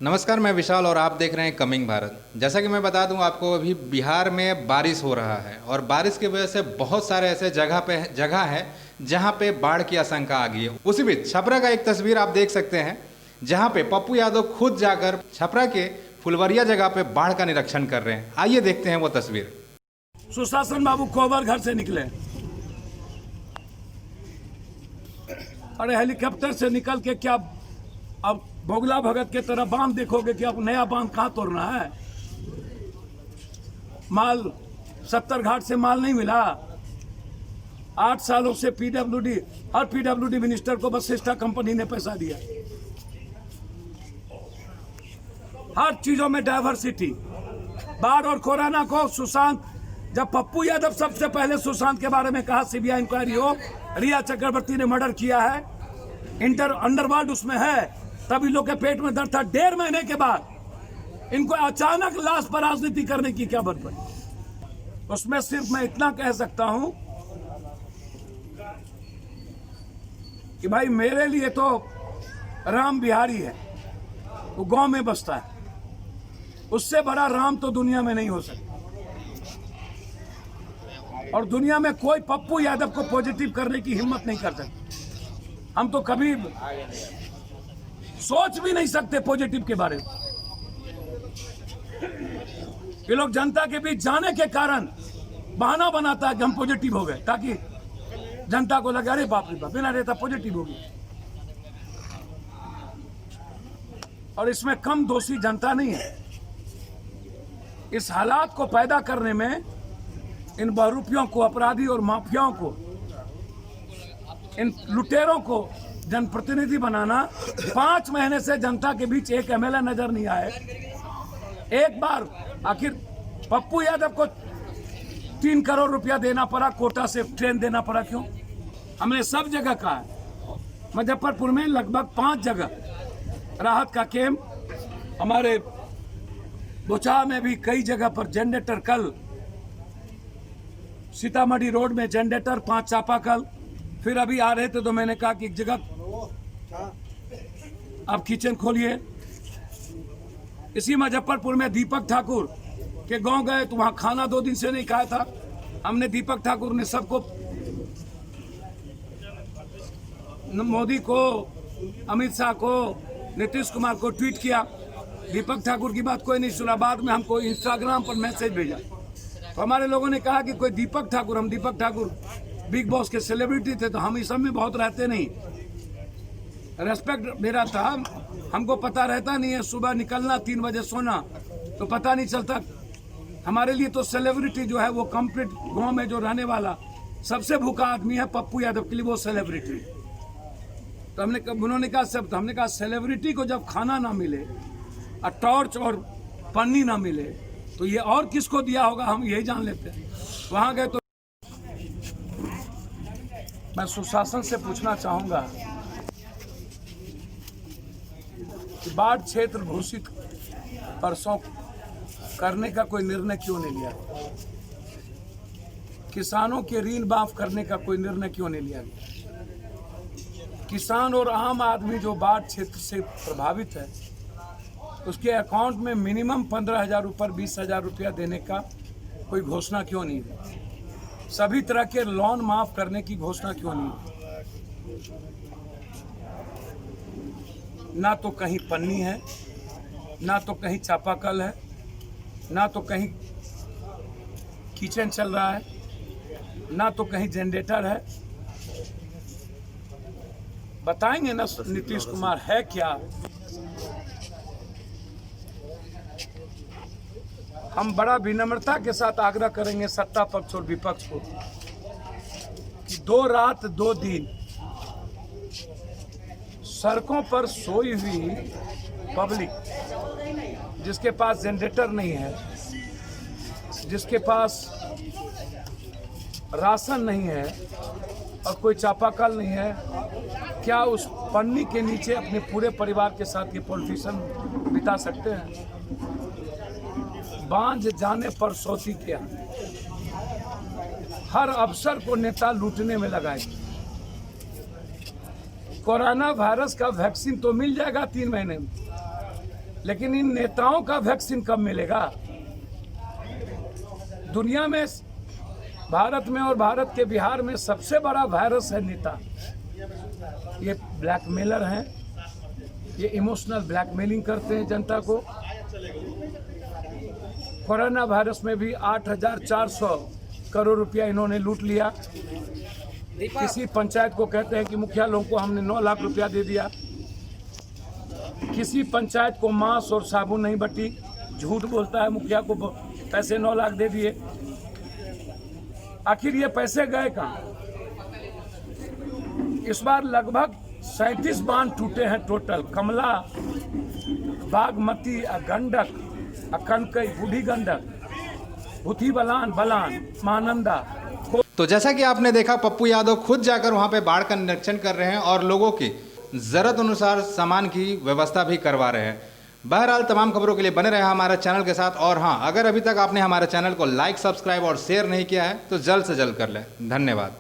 नमस्कार, मैं विशाल और आप देख रहे हैं कमिंग भारत। जैसा कि मैं बता दूं आपको, अभी बिहार में बारिश हो रहा है और बारिश की वजह से बहुत सारे ऐसे जगह है जहां पे बाढ़ की आशंका आ गई है। उसी बीच छपरा का एक तस्वीर आप देख सकते हैं जहां पे पप्पू यादव खुद जाकर छपरा के फुलवरिया जगह पे बाढ़ का निरीक्षण कर रहे हैं। आइए देखते हैं वो तस्वीर। सुशासन बाबू कोबर घर से निकले, अरे हेलीकॉप्टर से निकल के क्या अब भोगला भगत के तरह बांध देखोगे कि अब नया बांध कहाँ तोड़ना है। माल 70 घाट से माल नहीं मिला। 8 सालों से पीडब्ल्यूडी, हर पीडब्ल्यूडी मिनिस्टर को वशिष्ठा कंपनी ने पैसा दिया। हर चीजों में डाइवर्सिटी। बाढ़ और कोरोना को सुशांत, जब पप्पू यादव सबसे पहले सुशांत के बारे में कहा सीबीआई इंक्वायरी हो, रिया चक्रवर्ती ने मर्डर किया है, अंडरवर्ल्ड उसमें है, तभी लोग के पेट में दर्द था। 1.5 महीने के बाद इनको अचानक लाश पर राजनीति करने की क्या बात पड़ी। उसमें सिर्फ मैं इतना कह सकता हूं कि भाई मेरे लिए तो राम बिहारी है, वो गांव में बसता है, उससे बड़ा राम तो दुनिया में नहीं हो सकता। और दुनिया में कोई पप्पू यादव को पॉजिटिव करने की हिम्मत नहीं कर सकता। हम तो कभी सोच भी नहीं सकते पॉजिटिव के बारे में। ये लोग जनता के बीच जाने के कारण बहाना बनाता है कि हम पॉजिटिव हो गए, ताकि जनता को लगे अरे बाप रे बाप, बिना रहता पॉजिटिव हो गई। और इसमें कम दोषी जनता नहीं है। इस हालात को पैदा करने में इन बहरूपियों को, अपराधी और माफियाओं को, इन लुटेरों को जनप्रतिनिधि बनाना। 5 महीने से जनता के बीच एक एमएलए नजर नहीं आए। एक बार आखिर पप्पू यादव को 3 करोड़ रुपया देना पड़ा, कोटा से ट्रेन देना पड़ा, क्यों? हमने सब जगह कहा है। मुजफ्फरपुर में लगभग 5 जगह राहत का कैंप, हमारे बोचा में भी कई जगह पर जनरेटर, कल सीतामढ़ी रोड में जनरेटर, 5 चापाकल। फिर अभी आ रहे थे तो मैंने कहा कि एक जगह आप किचन खोलिए। इसी मुजफ्फरपुर में दीपक ठाकुर के गांव गए तो वहां खाना 2 दिन से नहीं खाया था। हमने, दीपक ठाकुर ने सबको, मोदी को, अमित शाह को, नीतीश कुमार को ट्वीट किया। दीपक ठाकुर की बात कोई नहीं सुना। बाद में हमको इंस्टाग्राम पर मैसेज भेजा तो हमारे लोगों ने कहा कि कोई दीपक ठाकुर, हम दीपक ठाकुर बिग बॉस के सेलिब्रिटी थे तो हम इस सब में बहुत रहते नहीं। रेस्पेक्ट मेरा था, हमको पता रहता नहीं है, सुबह निकलना 3 बजे सोना, तो पता नहीं चलता। हमारे लिए तो सेलिब्रिटी जो है वो कंप्लीट गांव में जो रहने वाला सबसे भूखा आदमी है पप्पू यादव के लिए वो सेलिब्रिटी। तो उन्होंने कहा सब, तो हमने कहा सेलिब्रिटी को जब खाना ना मिले और टॉर्च और पन्नी ना मिले तो ये और किसको दिया होगा, हम यही जान लेते हैं। वहां गए तो मैं सुशासन से पूछना चाहूंगा कि बाढ़ क्षेत्र घोषित परसों करने का कोई निर्णय क्यों नहीं लिया? किसानों के ऋण माफ करने का कोई निर्णय क्यों नहीं लिया गया? किसान और आम आदमी जो बाढ़ क्षेत्र से प्रभावित है उसके अकाउंट में मिनिमम 15,000 ऊपर 20,000 रुपया देने का कोई घोषणा क्यों नहीं है? सभी तरह के लोन माफ करने की घोषणा क्यों नहीं है? ना तो कहीं पन्नी है, ना तो कहीं चापाकल है, ना तो कहीं किचन चल रहा है, ना तो कहीं जनरेटर है। बताएंगे ना नीतीश कुमार है क्या? हम बड़ा विनम्रता के साथ आग्रह करेंगे सत्ता पक्ष और विपक्ष को कि 2 रात 2 दिन सड़कों पर सोई हुई पब्लिक, जिसके पास जनरेटर नहीं है, जिसके पास राशन नहीं है और कोई चापाकल नहीं है, क्या उस पन्नी के नीचे अपने पूरे परिवार के साथ ये पॉलिटिशियन बिता सकते हैं? बांझ जाने पर सोती क्या, हर अवसर को नेता लूटने में लगाए। कोरोना वायरस का वैक्सीन तो मिल जाएगा 3 महीने में, लेकिन इन नेताओं का वैक्सीन कब मिलेगा? दुनिया में, भारत में और भारत के बिहार में सबसे बड़ा वायरस है नेता। ये ब्लैकमेलर हैं, ये इमोशनल ब्लैकमेलिंग करते हैं जनता को। कोरोना वायरस में भी 8,400 करोड़ रुपया इन्होंने लूट लिया। किसी पंचायत को कहते हैं कि मुखिया लोगों को हमने 9 लाख रुपया दे दिया। किसी पंचायत को मांस और साबुन नहीं बटी, झूठ बोलता है मुखिया को पैसे 9 लाख दे दिए। आखिर ये पैसे गए कहाँ? इस बार लगभग 37 बांध टूटे हैं टोटल। कमला, बागमती, गंडक, कनकई, बूढ़ी गंडक, भूथी बलान, महानंदा। तो जैसा कि आपने देखा, पप्पू यादव खुद जाकर वहां पे बाढ़ का निरीक्षण कर रहे हैं और लोगों की जरूरत अनुसार सामान की व्यवस्था भी करवा रहे हैं। बहरहाल तमाम खबरों के लिए बने रहे हमारे चैनल के साथ। और हाँ, अगर अभी तक आपने हमारे चैनल को लाइक, सब्सक्राइब और शेयर नहीं किया है तो जल्द से जल्द कर लें। धन्यवाद।